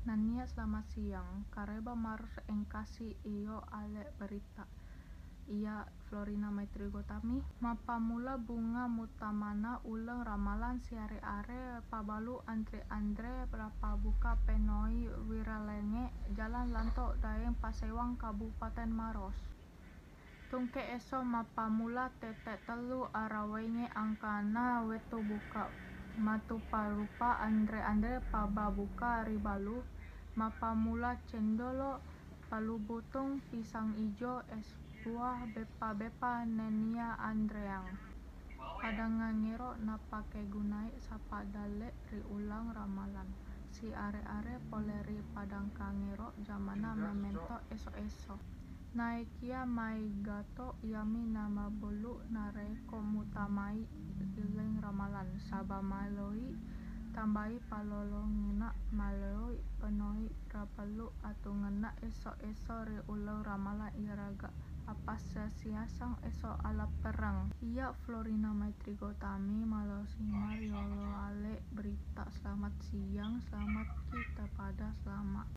Nania selamat siang, kareba marus engkasi iyo ale berita. Iya Florina Maitri Gotami. Mapamula bunga mutamana uleng ramalan siare are pabalu andre berapa buka penoi wiralenge jalan lanto daeng Pasewang Kabupaten Maros. Tungke eso mapamula tete telu arawenge angkana wetu buka matu parupa andre pababuka ribalu mapamula cendolo palubutung pisang ijo es buah bepa nenia andreang padangangero napake gunai sapadale ri ulang ramalan si are poleri padangkangero jamana memento eso naikia mai gato yami nama bolu nareko mutamai ileng ramalan saba maloi tambai palolongena maloi penoi rapalu atungena eso ri ulau ramalan iraga apa siasang eso ala perang. Iya Florina Maitri Gotami Malosima Riolo Ale berita. Selamat siang, selamat kita pada selamat